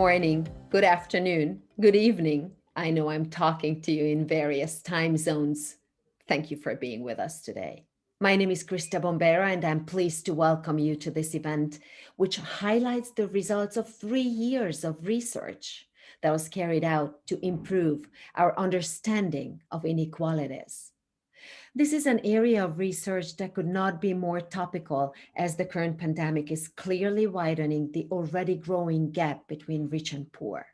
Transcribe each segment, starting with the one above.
morning, good afternoon, good evening. I know I'm talking to you in various time zones. Thank you for being with us today. My name is Krista Bombera, and I'm pleased to welcome you to this event, which highlights the results of 3 years of research that was carried out to improve our understanding of inequalities. This is an area of research that could not be more topical, as the current pandemic is clearly widening the already growing gap between rich and poor.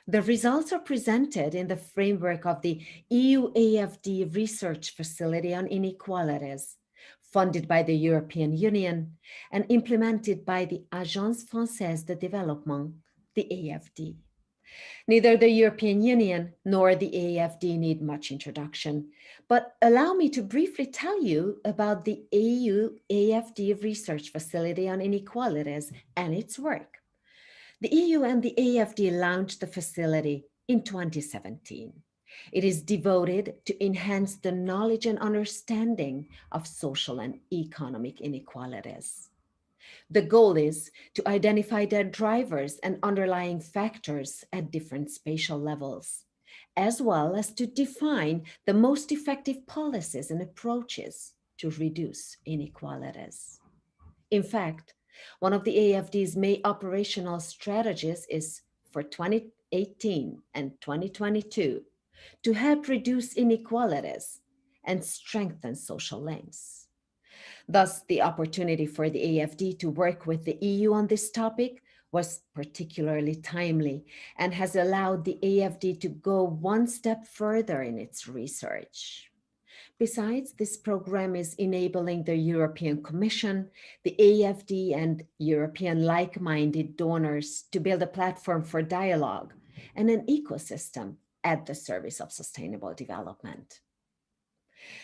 The results are presented in the framework of the EU AFD Research Facility on Inequalities, funded by the European Union and implemented by the Agence Française de Développement, the AFD. Neither the European Union nor the AFD need much introduction, but allow me to briefly tell you about the EU AFD Research Facility on Inequalities and its work. The EU and the AFD launched the facility in 2017. It is devoted to enhance the knowledge and understanding of social and economic inequalities. The goal is to identify their drivers and underlying factors at different spatial levels, as well as to define the most effective policies and approaches to reduce inequalities. In fact, one of the AFD's main operational strategies is for 2018 and 2022 to help reduce inequalities and strengthen social links. Thus, the opportunity for the AFD to work with the EU on this topic was particularly timely and has allowed the AFD to go one step further in its research. Besides, this program is enabling the European Commission, the AFD, and European like-minded donors to build a platform for dialogue and an ecosystem at the service of sustainable development.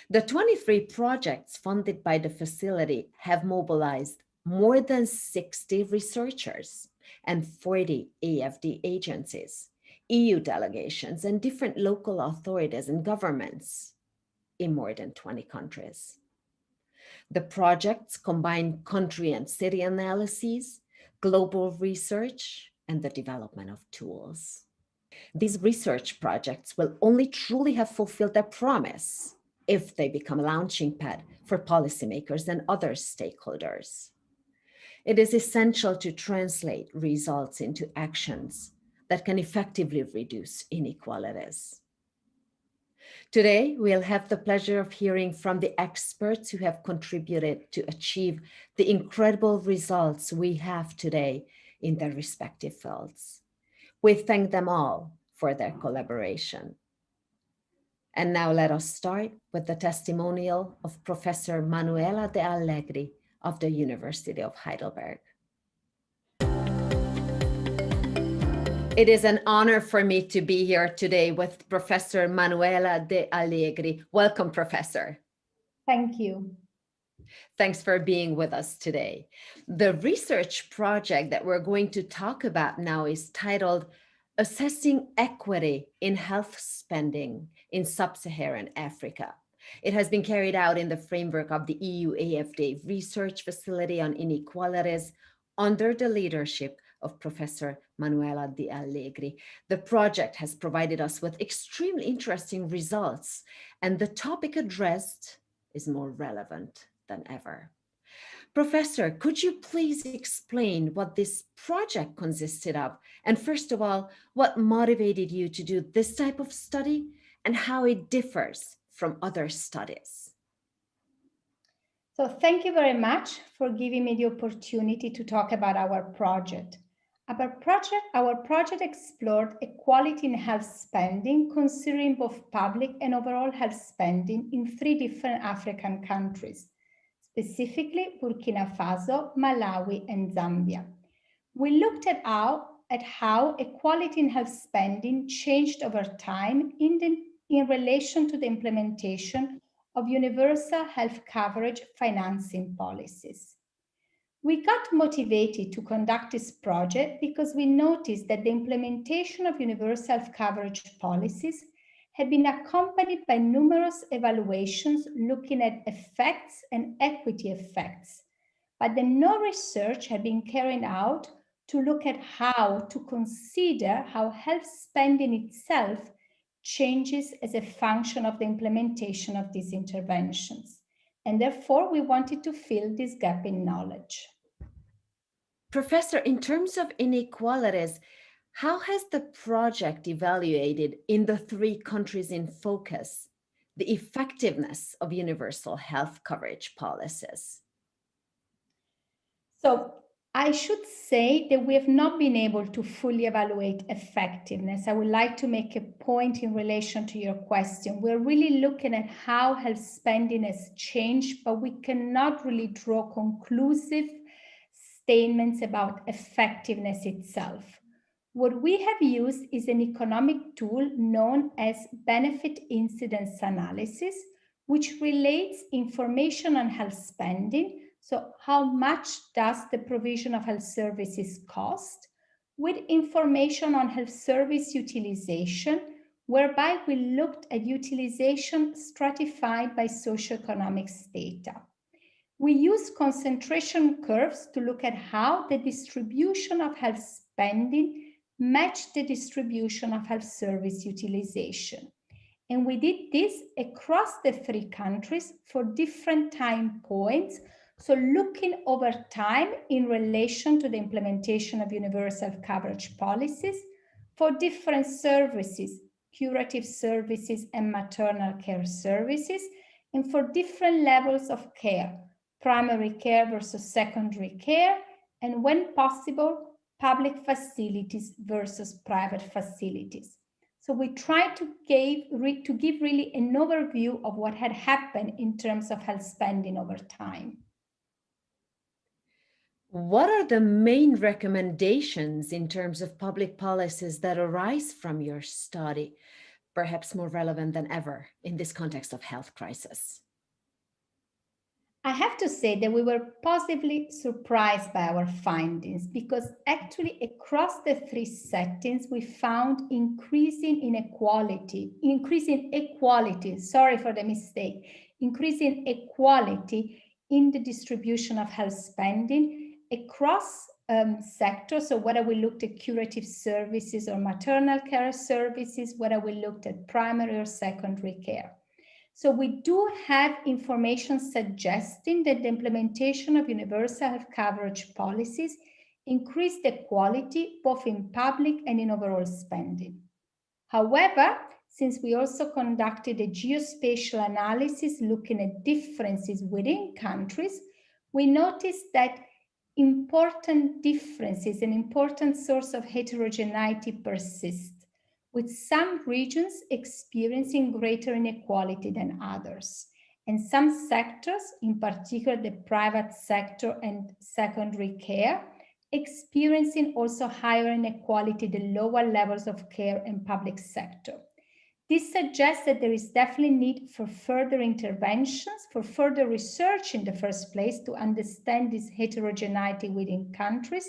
The 23 projects funded by the facility have mobilized more than 60 researchers and 40 AFD agencies, EU delegations, and different local authorities and governments in more than 20 countries. The projects combine country and city analyses, global research, and the development of tools. These research projects will only truly have fulfilled their promise if they become a launching pad for policymakers and other stakeholders. It is essential to translate results into actions that can effectively reduce inequalities. Today, we'll have the pleasure of hearing from the experts who have contributed to achieve the incredible results we have today in their respective fields. We thank them all for their collaboration. And now let us start with the testimonial of Professor Manuela de Allegri of the University of Heidelberg. It is an honor for me to be here today with Professor Manuela de Allegri. Welcome, Professor. Thank you. Thanks for being with us today. The research project that we're going to talk about now is titled Assessing Equity in Health Spending in Sub-Saharan Africa. It has been carried out in the framework of the EU AFD Research Facility on Inequalities under the leadership of Professor Manuela de Allegri. The project has provided us with extremely interesting results, and the topic addressed is more relevant than ever. Professor, could you please explain what this project consisted of? And first of all, what motivated you to do this type of study and how it differs from other studies? So thank you very much for giving me the opportunity to talk about our project. Our project explored equality in health spending, considering both public and overall health spending in 3 different African countries, specifically Burkina Faso, Malawi, and Zambia. We looked at how equality in health spending changed over time in relation to the implementation of universal health coverage financing policies. We got motivated to conduct this project because we noticed that the implementation of universal health coverage policies had been accompanied by numerous evaluations looking at effects and equity effects, but no research had been carried out to look at how to consider how health spending itself changes as a function of the implementation of these interventions. And therefore, we wanted to fill this gap in knowledge. Professor, in terms of inequalities, how has the project evaluated in the 3 countries in focus the effectiveness of universal health coverage policies? So I should say that we have not been able to fully evaluate effectiveness. I would like to make a point in relation to your question. We're really looking at how health spending has changed, but we cannot really draw conclusive statements about effectiveness itself. What we have used is an economic tool known as benefit incidence analysis, which relates information on health spending. So how much does the provision of health services cost, with information on health service utilization, whereby we looked at utilization stratified by socioeconomics data. We use concentration curves to look at how the distribution of health spending matched the distribution of health service utilization. And we did this across the 3 countries for different time points. So looking over time in relation to the implementation of universal coverage policies for different services, curative services and maternal care services, and for different levels of care, primary care versus secondary care, and when possible, public facilities versus private facilities. So we tried to give really an overview of what had happened in terms of health spending over time. What are the main recommendations in terms of public policies that arise from your study, perhaps more relevant than ever in this context of health crisis? I have to say that we were positively surprised by our findings because actually across the 3 settings, we found increasing equality, sorry for the mistake, increasing equality in the distribution of health spending across sectors. So whether we looked at curative services or maternal care services, whether we looked at primary or secondary care. So we do have information suggesting that the implementation of universal health coverage policies increase the quality both in public and in overall spending. However, since we also conducted a geospatial analysis looking at differences within countries, we noticed that important differences, an important source of heterogeneity persist, with some regions experiencing greater inequality than others. And some sectors, in particular the private sector and secondary care, experiencing also higher inequality than lower levels of care in public sector. This suggests that there is definitely need for further interventions, for further research in the first place to understand this heterogeneity within countries,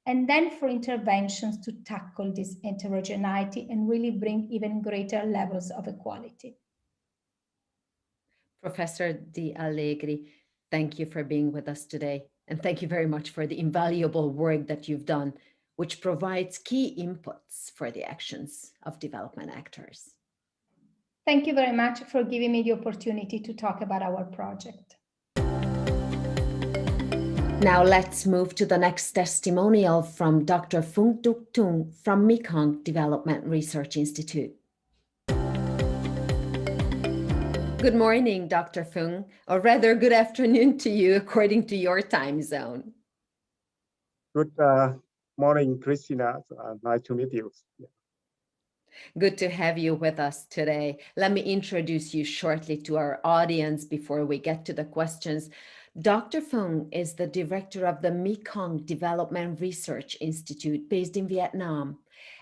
and then for interventions to tackle this heterogeneity and really bring even greater levels of equality. Professor Di Allegri, thank you for being with us today. And thank you very much for the invaluable work that you've done, which provides key inputs for the actions of development actors. Thank you very much for giving me the opportunity to talk about our project. Now let's move to the next testimonial from Dr. Phung Duc Tung from Mekong Development Research Institute. Good morning, Dr. Phung, or rather good afternoon to you according to your time zone. Good morning, Christina. Nice to meet you. Yeah. Good to have you with us today. Let me introduce you shortly to our audience before we get to the questions. Dr. Phung is the director of the Mekong Development Research Institute based in Vietnam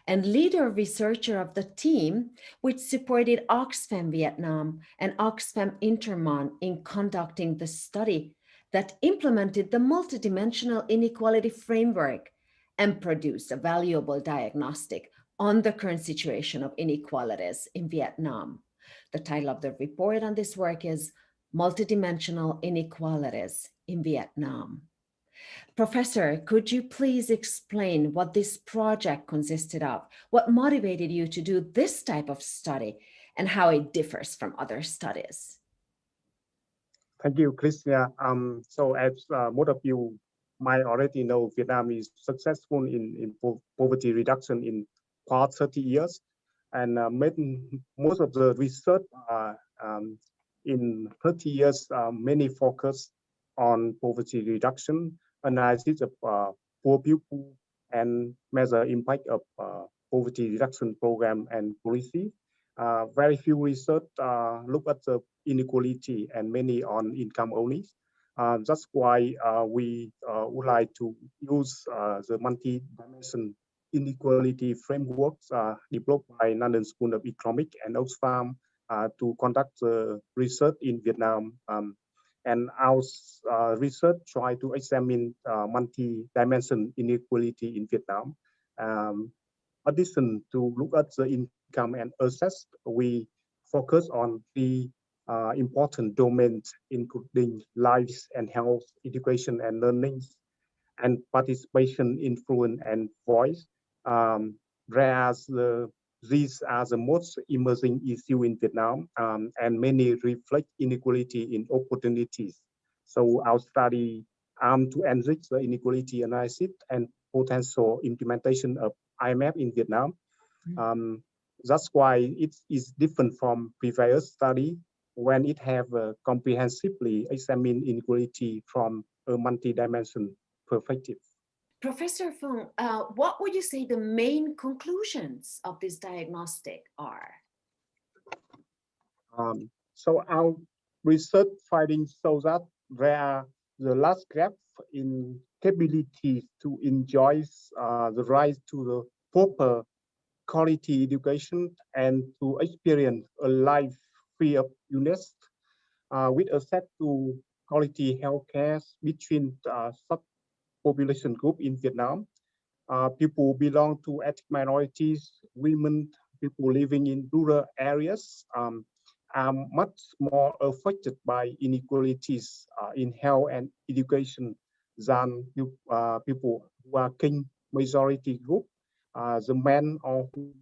and leader researcher of the team which supported Oxfam Vietnam and Oxfam Intermon in conducting the study that implemented the multidimensional inequality framework and produced a valuable diagnostic on the current situation of inequalities in Vietnam. The title of the report on this work is Multidimensional Inequalities in Vietnam. Professor, could you please explain what this project consisted of? What motivated you to do this type of study and how it differs from other studies? Thank you, Christina. So as most of you might already know, Vietnam is successful in poverty reduction in past 30 years, and most of the research in 30 years mainly focus on poverty reduction, analysis of poor people, and measure impact of poverty reduction program and policy. Very few research look at the inequality and many on income only. That's why we would like to use the multi-dimension inequality frameworks developed by London School of Economics and Oxfam to conduct research in Vietnam. And our research try to examine multi-dimension inequality in Vietnam. Addition to look at the income and assets, we focus on the important domains, including life and health, education and learning, and participation, influence, and voice. Whereas these are the most emerging issue in Vietnam, and many reflect inequality in opportunities. So our study to enrich the inequality analysis and potential implementation of IMF in Vietnam. That's why it is different from previous study when it have comprehensively examined inequality from a multi-dimension perspective. Professor Fung, what would you say the main conclusions of this diagnostic are? So our research findings show that there are the last gap in capability to enjoy the right to the proper quality education and to experience a life free of illness with access to quality healthcare between sub-population group in Vietnam. People belong to ethnic minorities, women, people living in rural areas are much more affected by inequalities in health and education than people who are king majority group, the men or who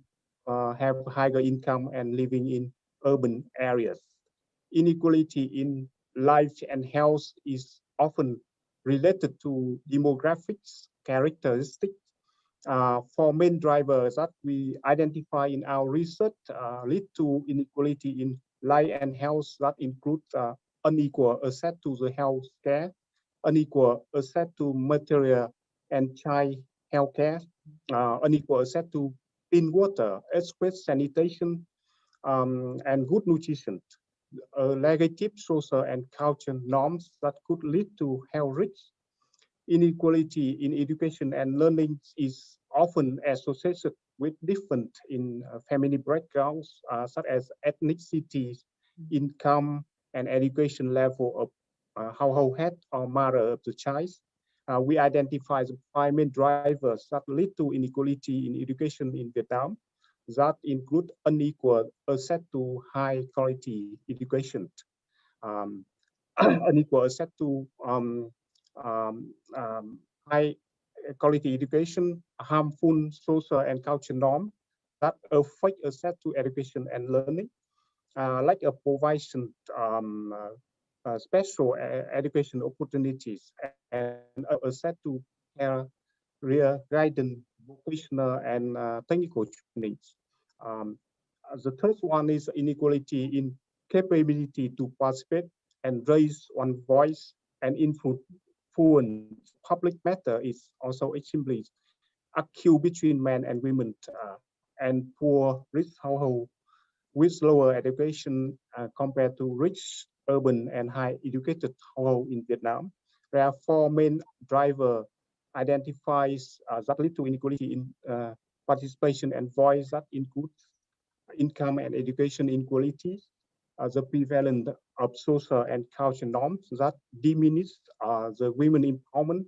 have higher income and living in urban areas. Inequality in life and health is often related to demographics characteristics. For main drivers that we identify in our research lead to inequality in life and health that include unequal access to the health care, unequal access to material and child health care, unequal access to clean water, express sanitation, and good nutrition, negative social and cultural norms that could lead to health risks. Inequality in education and learning is often associated with different in family backgrounds, such as ethnicity, income, and education level of household head or mother of the child. We identify the five main drivers that lead to inequality in education in Vietnam that include unequal access to high quality education, um, unequal access to um, um, high quality education, harmful social and cultural norms that affect access to education and learning, like a provision special education opportunities and access to care, real guidance, vocational and technical trainings. Um, the third one is inequality in capability to participate and raise one voice and influence public matter is also extremely acute between men and women and poor rich household with lower education compared to rich urban and high educated household in Vietnam. There are four main driver identifies that lead to inequality in participation and voice that include income and education inequalities, the prevalence of social and cultural norms that diminish the women empowerment,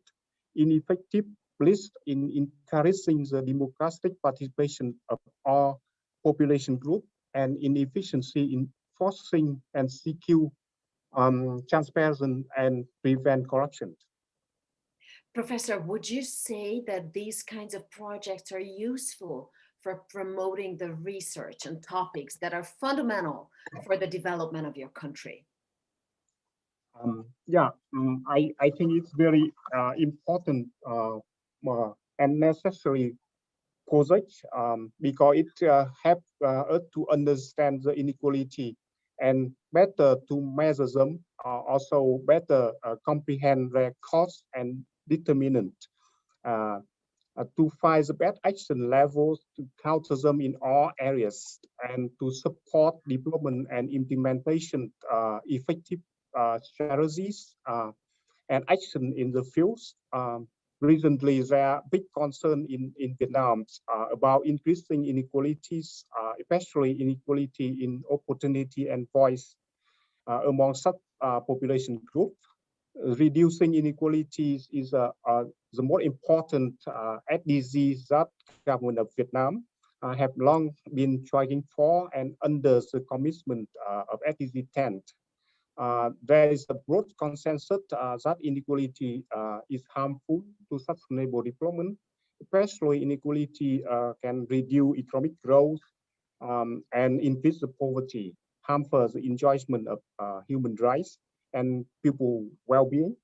ineffective list in encouraging the democratic participation of all population group, and inefficiency in forcing and secure transparency and prevent corruption. Professor, would you say that these kinds of projects are useful for promoting the research and topics that are fundamental for the development of your country? I think it's very important and necessary project because it helps us to understand the inequality and better to measure them, also better comprehend their cause and determinant, to find the best action levels to counter them in all areas and to support development and implementation effective strategies and action in the fields. Recently, there are big concern in Vietnam about increasing inequalities, especially inequality in opportunity and voice among such population groups. Reducing inequalities is the more important SDG that government of Vietnam have long been striving for, and under the commitment of SDG 10. There is a broad consensus that inequality is harmful to sustainable development, especially inequality can reduce economic growth and increase the poverty, hamper the enjoyment of human rights and people well-being.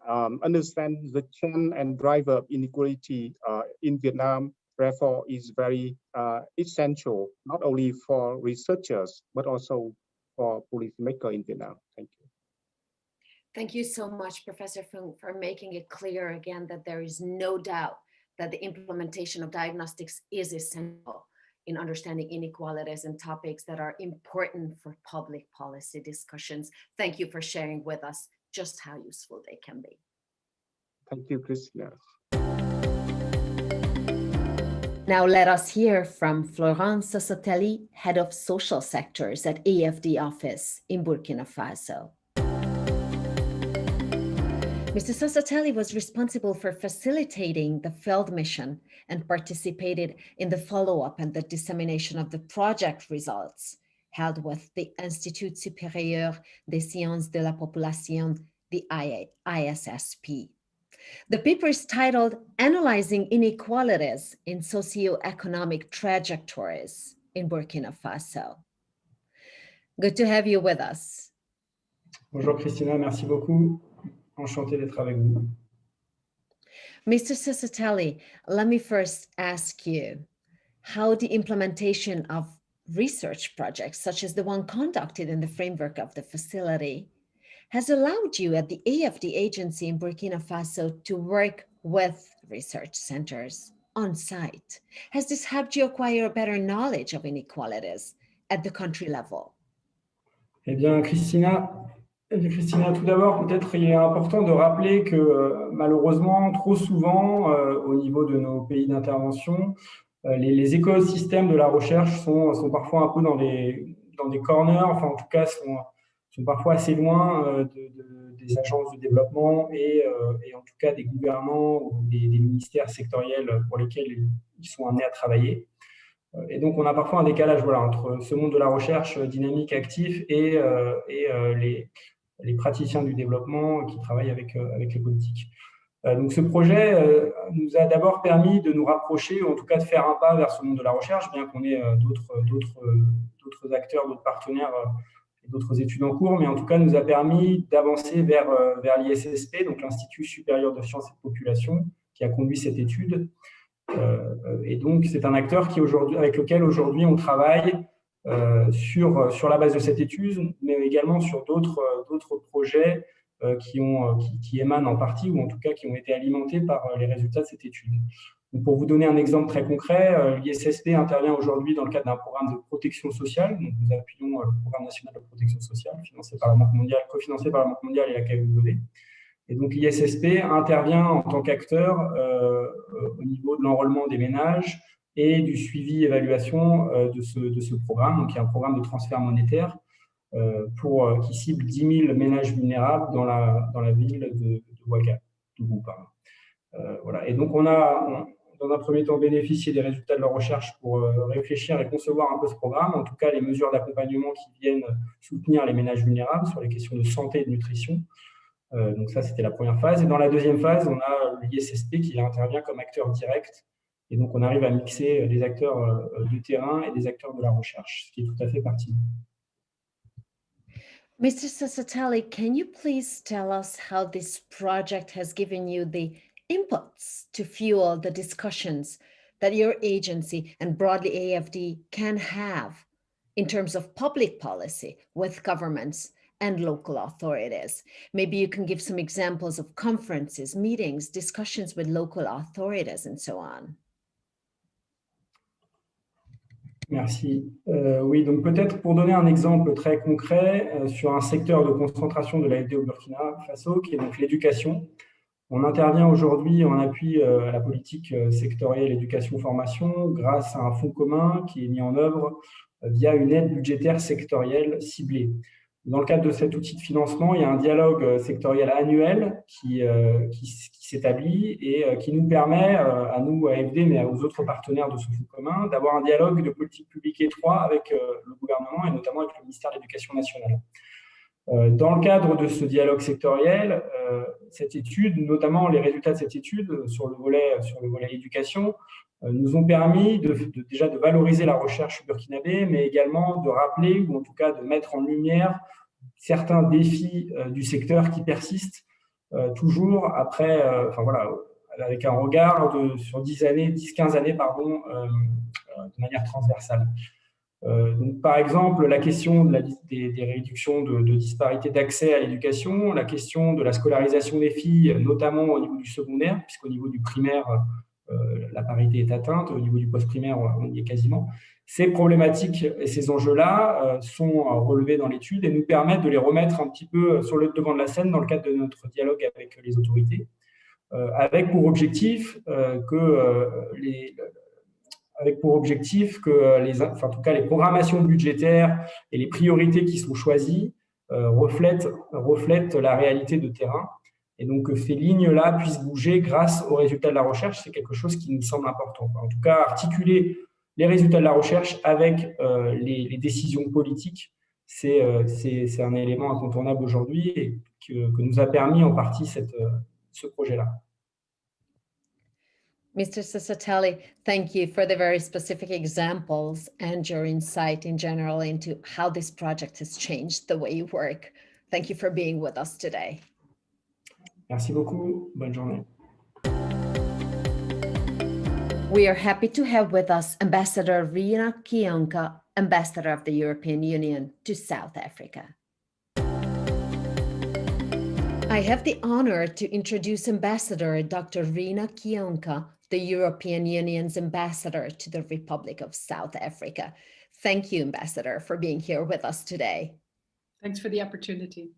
Understand the trend and driver of inequality in Vietnam, therefore, is very essential, not only for researchers, but also for policymakers in Vietnam. Thank you. Thank you so much, Professor Fung, for making it clear again that there is no doubt that the implementation of diagnostics is essential in understanding inequalities and topics that are important for public policy discussions. Thank you for sharing with us just how useful they can be. Thank you, Christina. Now let us hear from Florence Sotelli, Head of Social Sectors at AFD office in Burkina Faso. Mr. Sotelli was responsible for facilitating the field mission and participated in the follow-up and the dissemination of the project results held with the Institut Supérieur des Sciences de la Population, the ISSP. The paper is titled Analyzing Inequalities in Socioeconomic Trajectories in Burkina Faso. Good to have you with us. Bonjour Christina, merci beaucoup. Enchanté d'être avec vous. Mr. Sotelli, let me first ask you how the implementation of research projects, such as the one conducted in the framework of the facility, has allowed you at the AFD agency in Burkina Faso to work with research centers on site. Has this helped you acquire a better knowledge of inequalities at the country level? Eh bien, Christina, tout d'abord, peut-être il est important de rappeler que malheureusement, trop souvent, au niveau de nos pays d'intervention, les écosystèmes de la recherche sont parfois un peu dans des corners, enfin en tout cas sont parfois assez loin des agences de développement et en tout cas des gouvernants ou des ministères sectoriels pour lesquels ils sont amenés à travailler. Et donc, on a parfois un décalage entre ce monde de la recherche dynamique, actif et les praticiens du développement qui travaillent avec les politiques. Donc, ce projet nous a d'abord permis de nous rapprocher, ou en tout cas de faire un pas vers ce monde de la recherche, bien qu'on ait d'autres acteurs, d'autres partenaires et d'autres études en cours, mais en tout cas nous a permis d'avancer vers l'ISSP, donc l'Institut supérieur de sciences et de population, qui a conduit cette étude. Et donc, c'est un acteur avec lequel aujourd'hui on travaille sur la base de cette étude, mais également sur d'autres projets qui émanent en partie, ou en tout cas qui ont été alimentés par les résultats de cette étude. Donc, pour vous donner un exemple très concret, l'ISSP intervient aujourd'hui dans le cadre d'un programme de protection sociale. Donc, nous appuyons le programme national de protection sociale, cofinancé par la Banque mondiale et la KfW. Et donc, l'ISSP intervient en tant qu'acteur au niveau de l'enrôlement des ménages et du suivi-évaluation de ce programme, donc il y a un programme de transfert monétaire qui cible 10 000 ménages vulnérables dans la ville de Ouagadougou. Voilà. Et donc, on a, dans un premier temps, bénéficié des résultats de la recherche pour réfléchir et concevoir un peu ce programme, en tout cas les mesures d'accompagnement qui viennent soutenir les ménages vulnérables sur les questions de santé et de nutrition. Donc ça, c'était la première phase. Et dans la deuxième phase, on a l'ISSP qui intervient comme acteur direct. Et donc, on arrive à mixer des acteurs du terrain et des acteurs de la recherche, ce qui est tout à fait pertinent. Mr. Sassatelli, can you please tell us how this project has given you the inputs to fuel the discussions that your agency and broadly AFD can have in terms of public policy with governments and local authorities? Maybe you can give some examples of conferences, meetings, discussions with local authorities, and so on. Merci. Oui, donc peut-être pour donner un exemple très concret sur un secteur de concentration de l'AFD au Burkina Faso, qui est donc l'éducation. On intervient aujourd'hui en appui à la politique sectorielle éducation-formation grâce à un fonds commun qui est mis en œuvre via une aide budgétaire sectorielle ciblée. Dans le cadre de cet outil de financement, il y a un dialogue sectoriel annuel qui s'établit et qui nous permet, à nous, à AFD, mais aux autres partenaires de ce fonds commun, d'avoir un dialogue de politique publique étroit avec le gouvernement et notamment avec le ministère de l'Éducation nationale. Dans le cadre de ce dialogue sectoriel, cette étude, notamment les résultats de cette étude sur le volet éducation, nous ont permis déjà de valoriser la recherche burkinabé, mais également de rappeler ou en tout cas de mettre en lumière certains défis du secteur qui persistent toujours après, avec un regard sur 10-15 années, de manière transversale. Donc, par exemple, la question des réductions de disparités d'accès à l'éducation, la question de la scolarisation des filles, notamment au niveau du secondaire, puisqu'au niveau du primaire, la parité est atteinte, au niveau du post-primaire, on y est quasiment. Ces problématiques et ces enjeux-là sont relevés dans l'étude et nous permettent de les remettre un petit peu sur le devant de la scène dans le cadre de notre dialogue avec les autorités, avec pour objectif que en tout cas les programmations budgétaires et les priorités qui sont choisies reflètent la réalité de terrain. Et donc que ces lignes-là puissent bouger grâce aux résultats de la recherche, c'est quelque chose qui nous semble important. En tout cas, articuler les résultats de la recherche avec les décisions politiques, c'est un élément incontournable aujourd'hui et que nous a permis en partie ce projet-là. Mr. Sassatelli, thank you for the very specific examples and your insight in general into how this project has changed the way you work. Thank you for being with us today. Merci beaucoup. Bonne journée. We are happy to have with us Ambassador Rina Kionka, Ambassador of the European Union to South Africa. I have the honor to introduce Ambassador Dr. Rina Kionka, the European Union's ambassador to the Republic of South Africa. Thank you, Ambassador, for being here with us today. Thanks for the opportunity.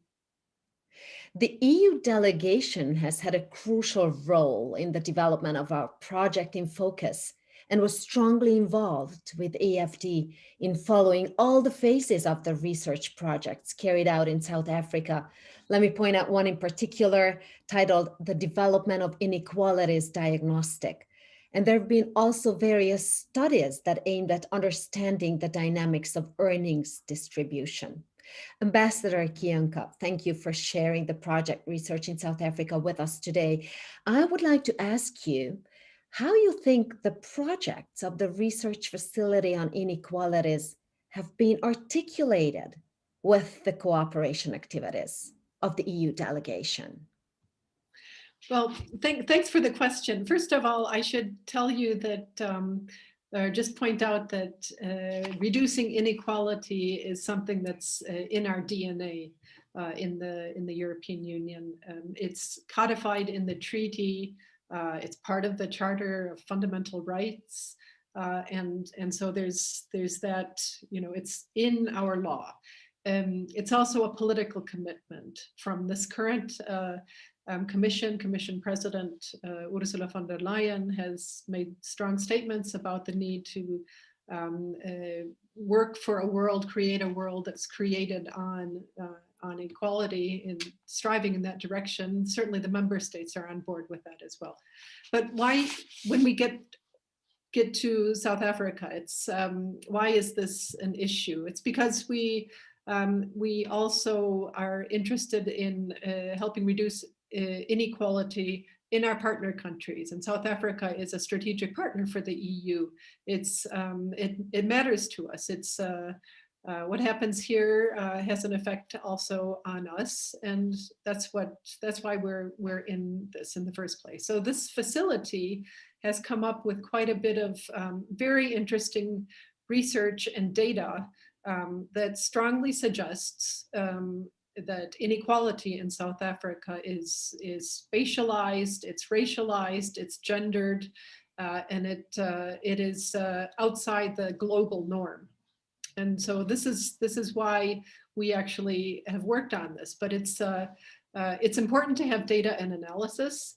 The EU delegation has had a crucial role in the development of our project in focus and was strongly involved with AFD in following all the phases of the research projects carried out in South Africa. Let me point out one in particular titled The Development of Inequalities Diagnostic. And there have been also various studies that aimed at understanding the dynamics of earnings distribution. Ambassador Kionka, thank you for sharing the project research in South Africa with us today. I would like to ask you how you think the projects of the research facility on inequalities have been articulated with the cooperation activities of the EU delegation. Well, thanks for the question. First of all, I should tell you that just point out that reducing inequality is something that's in our DNA in the European Union. It's codified in the treaty. It's part of the Charter of Fundamental Rights, and so there's that, it's in our law. It's also a political commitment from this current Commission President Ursula von der Leyen has made strong statements about the need to work for a world, create a world that's created on equality and striving in that direction. Certainly the member states are on board with that as well. But why, when we get to South Africa, it's why is this an issue? It's because we We also are interested in helping reduce inequality in our partner countries, and South Africa is a strategic partner for the EU. It matters to us. It's what happens here has an effect also on us, and that's why we're in this in the first place. So this facility has come up with quite a bit of very interesting research and data that strongly suggests that inequality in South Africa is spatialized, it's racialized, it's gendered, and it is outside the global norm. And so this is why we actually have worked on this. But it's important to have data and analysis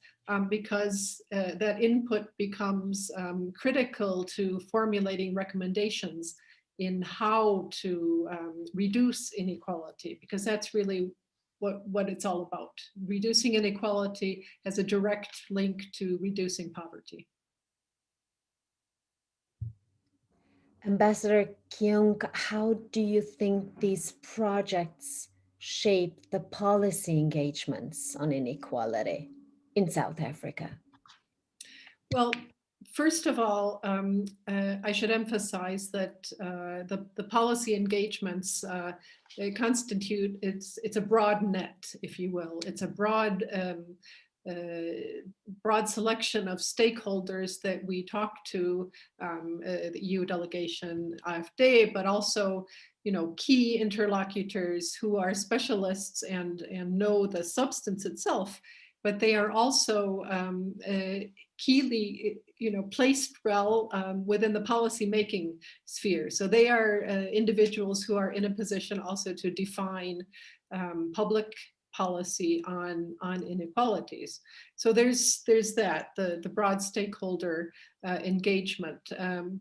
because that input becomes critical to formulating recommendations in how to reduce inequality, because that's really what it's all about. Reducing inequality has a direct link to reducing poverty. Ambassador Kyung, how do you think these projects shape the policy engagements on inequality in South Africa? Well, first of all, I should emphasize that the policy engagements constitute, it's a broad net, if you will. It's a broad selection of stakeholders that we talk to, the EU delegation, AFD, but also, key interlocutors who are specialists and know the substance itself, but they are also keenly, placed well within the policy-making sphere. So they are individuals who are in a position also to define public policy on inequalities. So there's that, the broad stakeholder engagement.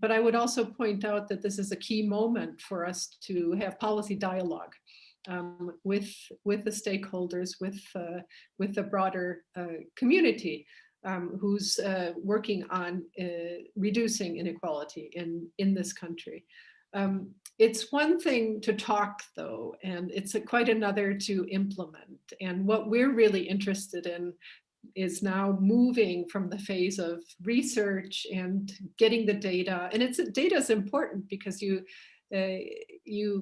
But I would also point out that this is a key moment for us to have policy dialogue with the stakeholders, with the broader community who's working on reducing inequality in this country. It's one thing to talk, though, and it's quite another to implement. And what we're really interested in is now moving from the phase of research and getting the data. And data is important because you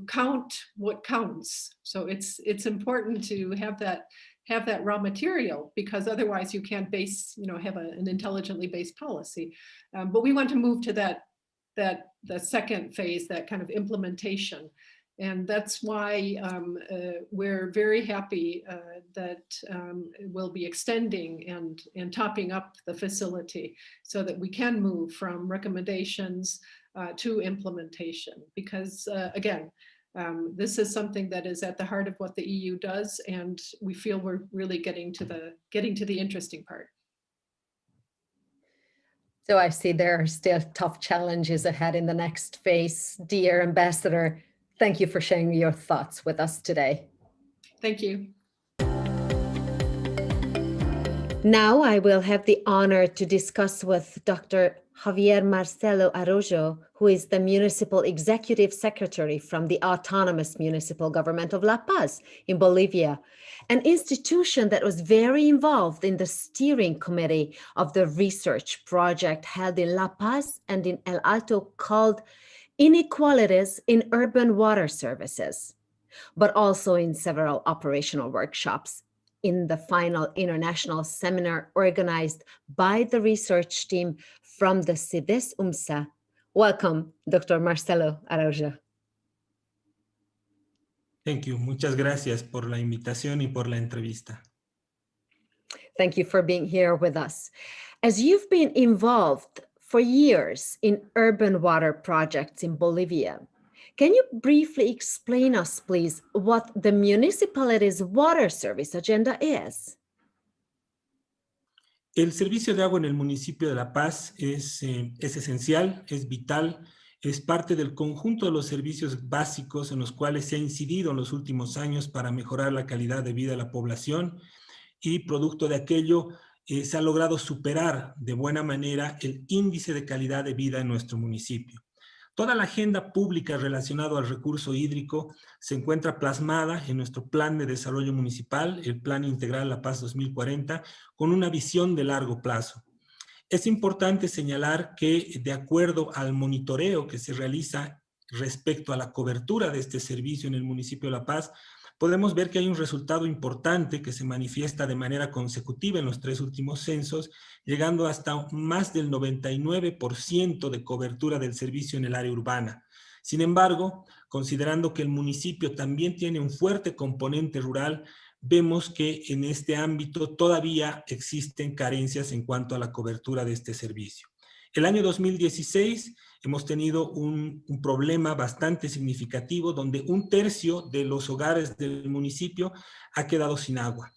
count what counts. So it's important to have that raw material, because otherwise you can't have an intelligently based policy. But we want to move to the second phase, that kind of implementation. And that's why we're very happy that we'll be extending and topping up the facility so that we can move from recommendations to implementation. Because again, this is something that is at the heart of what the EU does, and we feel we're really getting to the interesting part. So I see there are still tough challenges ahead in the next phase. Dear Ambassador, thank you for sharing your thoughts with us today. Thank you. Now I will have the honor to discuss with Dr. Javier Marcelo Araujo, who is the Municipal Executive Secretary from the Autonomous Municipal Government of La Paz in Bolivia, an institution that was very involved in the steering committee of the research project held in La Paz and in El Alto called Inequalities in Urban Water Services, but also in several operational workshops in the final international seminar organized by the research team from the CIDES UMSA. Welcome, Dr. Marcelo Araujo. Thank you. Muchas gracias por la invitación y por la entrevista. Thank you for being here with us. As you've been involved for years in urban water projects in Bolivia, can you briefly explain us, please, what the municipality's water service agenda is? El servicio de agua en el municipio de La Paz es esencial, es vital, es parte del conjunto de los servicios básicos en los cuales se ha incidido en los últimos años para mejorar la calidad de vida de la población, y producto de aquello se ha logrado superar de buena manera el índice de calidad de vida en nuestro municipio. Toda la agenda pública relacionada al recurso hídrico se encuentra plasmada en nuestro Plan de Desarrollo Municipal, el Plan Integral La Paz 2040, con una visión de largo plazo. Es importante señalar que, de acuerdo al monitoreo que se realiza respecto a la cobertura de este servicio en el municipio de La Paz, podemos ver que hay un resultado importante que se manifiesta de manera consecutiva en los 3 últimos censos, llegando hasta más del 99% de cobertura del servicio en el área urbana. Sin embargo, considerando que el municipio también tiene un fuerte componente rural, vemos que en este ámbito todavía existen carencias en cuanto a la cobertura de este servicio. El año 2016 hemos tenido un problema bastante significativo donde 1/3 de los hogares del municipio ha quedado sin agua.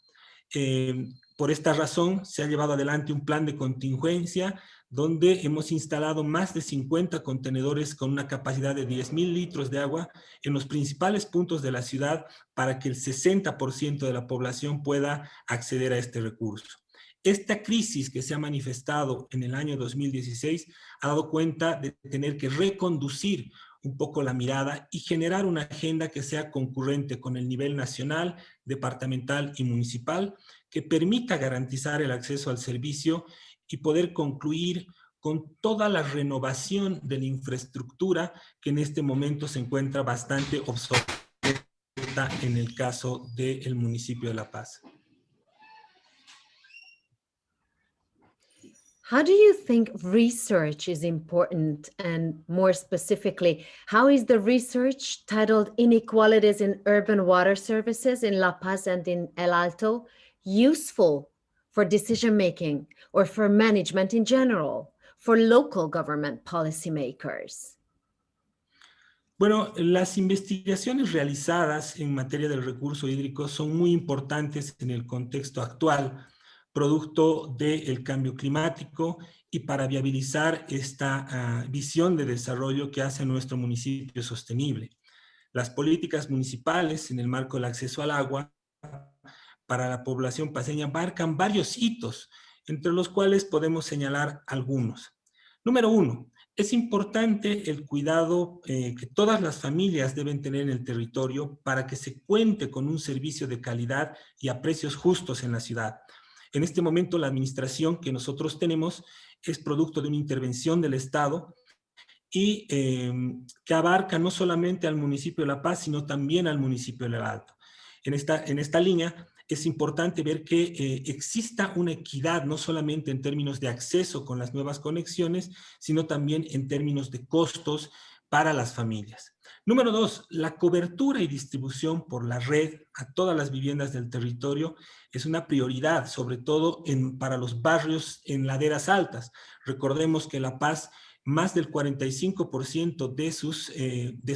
Por esta razón se ha llevado adelante un plan de contingencia donde hemos instalado más de 50 contenedores con una capacidad de 10,000 litros de agua en los principales puntos de la ciudad para que el 60% de la población pueda acceder a este recurso. Esta crisis que se ha manifestado en el año 2016 ha dado cuenta de tener que reconducir un poco la mirada y generar una agenda que sea concurrente con el nivel nacional, departamental y municipal, que permita garantizar el acceso al servicio y poder concluir con toda la renovación de la infraestructura que en este momento se encuentra bastante obsoleta en el caso del municipio de La Paz. How do you think research is important, and more specifically, how is the research titled Inequalities in Urban Water Services in La Paz and in El Alto useful for decision-making or for management in general, for local government policymakers? Bueno, las investigaciones realizadas en materia del recurso hídrico son muy importantes en el contexto actual, producto del cambio climático y para viabilizar esta visión de desarrollo que hace nuestro municipio sostenible. Las políticas municipales en el marco del acceso al agua para la población paceña abarcan varios hitos, entre los cuales podemos señalar algunos. Número 1, es importante el cuidado que todas las familias deben tener en el territorio para que se cuente con un servicio de calidad y a precios justos en la ciudad. En este momento la administración que nosotros tenemos es producto de una intervención del Estado y que abarca no solamente al municipio de La Paz, sino también al municipio de El Alto. En esta línea es importante ver que exista una equidad, no solamente en términos de acceso con las nuevas conexiones, sino también en términos de costos para las familias. Número 2, la cobertura y distribución por la red a todas las viviendas del territorio es una prioridad, sobre todo para los barrios en laderas altas. Recordemos que La Paz, más del 45% de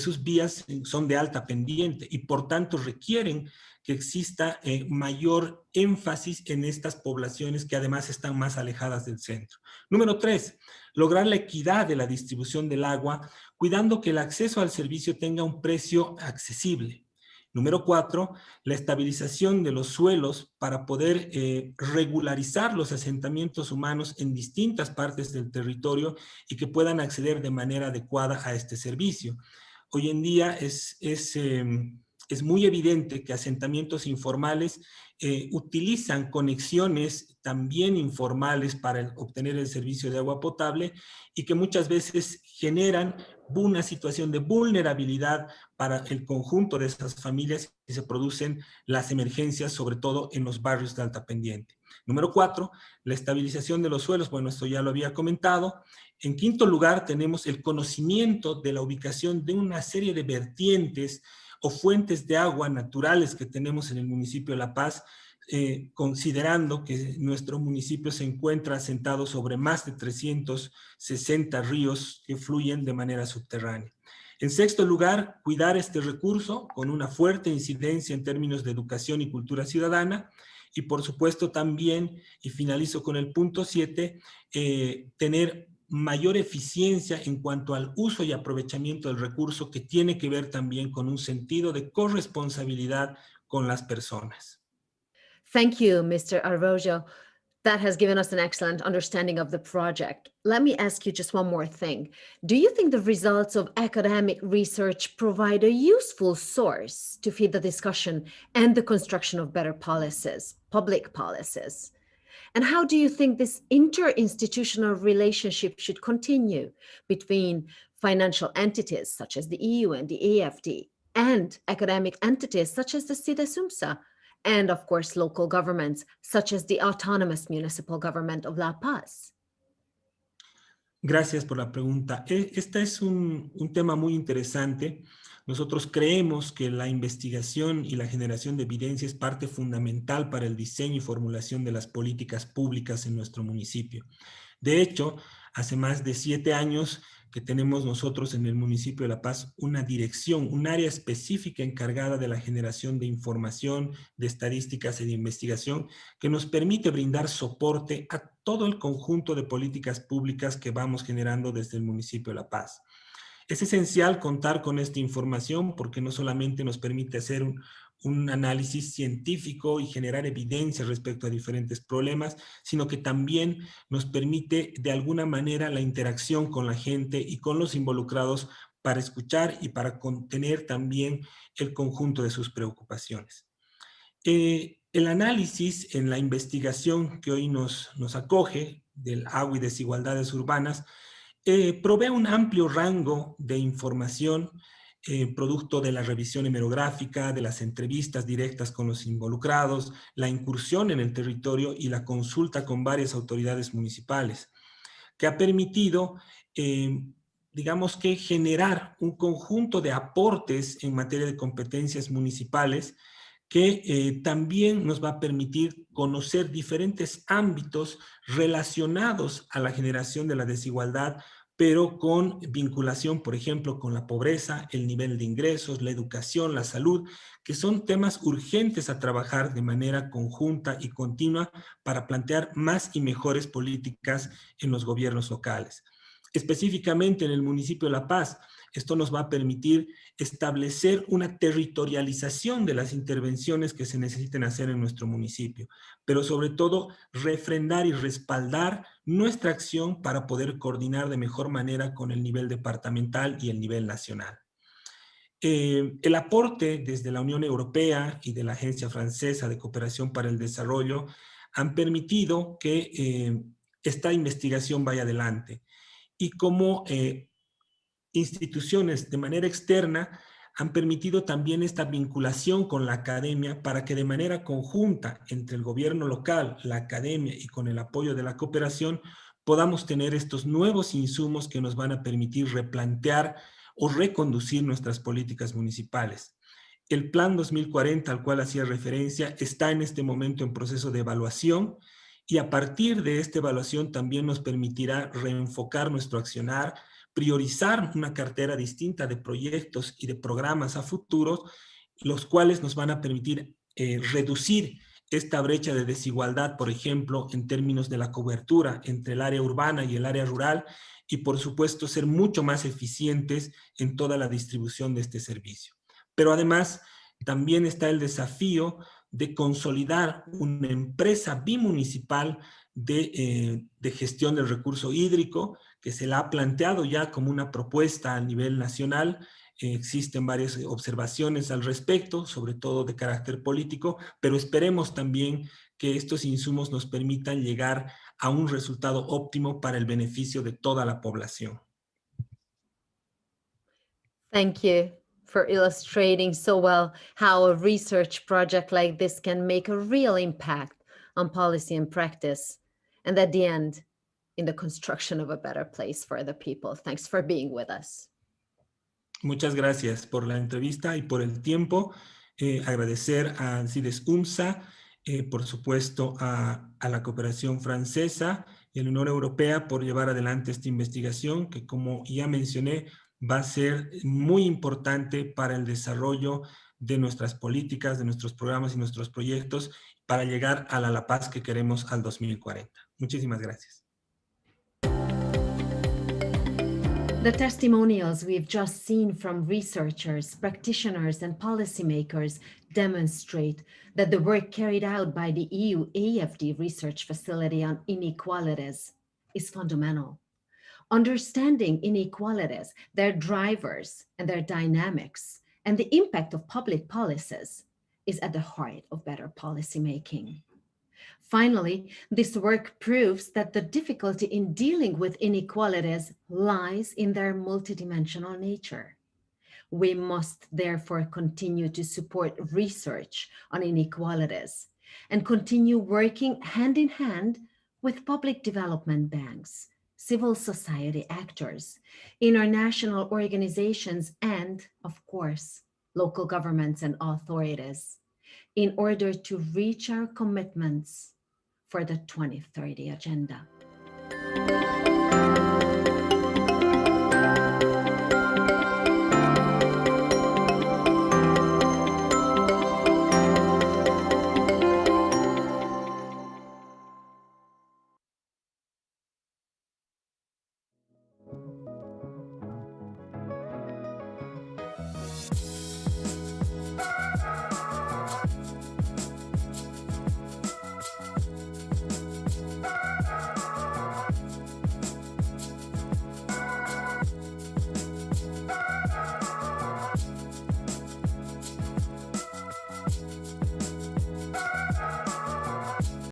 sus vías son de alta pendiente y por tanto requieren que exista mayor énfasis en estas poblaciones que además están más alejadas del centro. Número 3, lograr la equidad de la distribución del agua, cuidando que el acceso al servicio tenga un precio accesible. Número 4, la estabilización de los suelos para poder regularizar los asentamientos humanos en distintas partes del territorio y que puedan acceder de manera adecuada a este servicio. Hoy en día es muy evidente que asentamientos informales utilizan conexiones también informales para obtener el servicio de agua potable y que muchas veces generan una situación de vulnerabilidad para el conjunto de esas familias y se producen las emergencias, sobre todo en los barrios de alta pendiente. Número 4, la estabilización de los suelos. Bueno, esto ya lo había comentado. En quinto lugar, tenemos el conocimiento de la ubicación de una serie de vertientes o fuentes de agua naturales que tenemos en el municipio de La Paz, considerando que nuestro municipio se encuentra asentado sobre más de 360 ríos que fluyen de manera subterránea. En sexto lugar, cuidar este recurso con una fuerte incidencia en términos de educación y cultura ciudadana. Y por supuesto también, y finalizo con el punto 7, tener mayor eficiencia en cuanto al uso y aprovechamiento del recurso, que tiene que ver también con un sentido de corresponsabilidad con las personas. Thank you, Mr. Arroyo. That has given us an excellent understanding of the project. Let me ask you just one more thing. Do you think the results of academic research provide a useful source to feed the discussion and the construction of better policies, public policies? And how do you think this interinstitutional relationship should continue between financial entities such as the EU and the AFD and academic entities such as the CIDE-SUMSA? And of course, local governments, such as the autonomous municipal government of La Paz. Gracias por la pregunta. Este es un tema muy interesante. Nosotros creemos que la investigación y la generación de evidencia es parte fundamental para el diseño y formulación de las políticas públicas en nuestro municipio. De hecho, hace más de 7 años que tenemos nosotros en el municipio de La Paz una dirección, un área específica encargada de la generación de información, de estadísticas y de investigación que nos permite brindar soporte a todo el conjunto de políticas públicas que vamos generando desde el municipio de La Paz. Es esencial contar con esta información porque no solamente nos permite hacer un análisis científico y generar evidencia respecto a diferentes problemas, sino que también nos permite de alguna manera la interacción con la gente y con los involucrados para escuchar y para contener también el conjunto de sus preocupaciones. El análisis en la investigación que hoy nos acoge del agua y desigualdades urbanas provee un amplio rango de información producto de la revisión hemerográfica, de las entrevistas directas con los involucrados, la incursión en el territorio y la consulta con varias autoridades municipales, que ha permitido, digamos que, generar un conjunto de aportes en materia de competencias municipales que también nos va a permitir conocer diferentes ámbitos relacionados a la generación de la desigualdad, pero con vinculación, por ejemplo, con la pobreza, el nivel de ingresos, la educación, la salud, que son temas urgentes a trabajar de manera conjunta y continua para plantear más y mejores políticas en los gobiernos locales. Específicamente en el municipio de La Paz, esto nos va a permitir establecer una territorialización de las intervenciones que se necesiten hacer en nuestro municipio, pero sobre todo refrendar y respaldar nuestra acción para poder coordinar de mejor manera con el nivel departamental y el nivel nacional. El aporte desde la Unión Europea y de la Agencia Francesa de Cooperación para el Desarrollo han permitido que esta investigación vaya adelante. Y como instituciones de manera externa han permitido también esta vinculación con la academia para que de manera conjunta entre el gobierno local, la academia y con el apoyo de la cooperación podamos tener estos nuevos insumos que nos van a permitir replantear o reconducir nuestras políticas municipales. El Plan 2040 al cual hacía referencia está en este momento en proceso de evaluación y a partir de esta evaluación también nos permitirá reenfocar nuestro accionar, priorizar una cartera distinta de proyectos y de programas a futuro, los cuales nos van a permitir reducir esta brecha de desigualdad, por ejemplo, en términos de la cobertura entre el área urbana y el área rural, y por supuesto ser mucho más eficientes en toda la distribución de este servicio. Pero además, también está el desafío de consolidar una empresa bimunicipal de gestión del recurso hídrico, que se la ha planteado ya como una propuesta a nivel nacional. Existen varias observaciones al respecto, sobre todo de carácter político, pero esperemos también que estos insumos nos permitan llegar a un resultado óptimo para el beneficio de toda la población. Thank you for illustrating so well how a research project like this can make a real impact on policy and practice, and at the end, in the construction of a better place for the people. Thanks for being with us. Muchas gracias por la entrevista y por el tiempo. Agradecer a CIDE-SUMSA, por supuesto a la cooperación francesa y a la Unión Europea por llevar adelante esta investigación que, como ya mencioné, va a ser muy importante para el desarrollo de nuestras políticas, de nuestros programas y nuestros proyectos para llegar a la Paz que queremos al 2040. Muchísimas gracias. The testimonials we've just seen from researchers, practitioners, and policymakers demonstrate that the work carried out by the EU AFD research facility on inequalities is fundamental. Understanding inequalities, their drivers and their dynamics, and the impact of public policies is at the heart of better policymaking. Finally, this work proves that the difficulty in dealing with inequalities lies in their multidimensional nature. We must therefore continue to support research on inequalities and continue working hand in hand with public development banks, civil society actors, international organizations, and, of course, local governments and authorities in order to reach our commitments for the 2030 Agenda.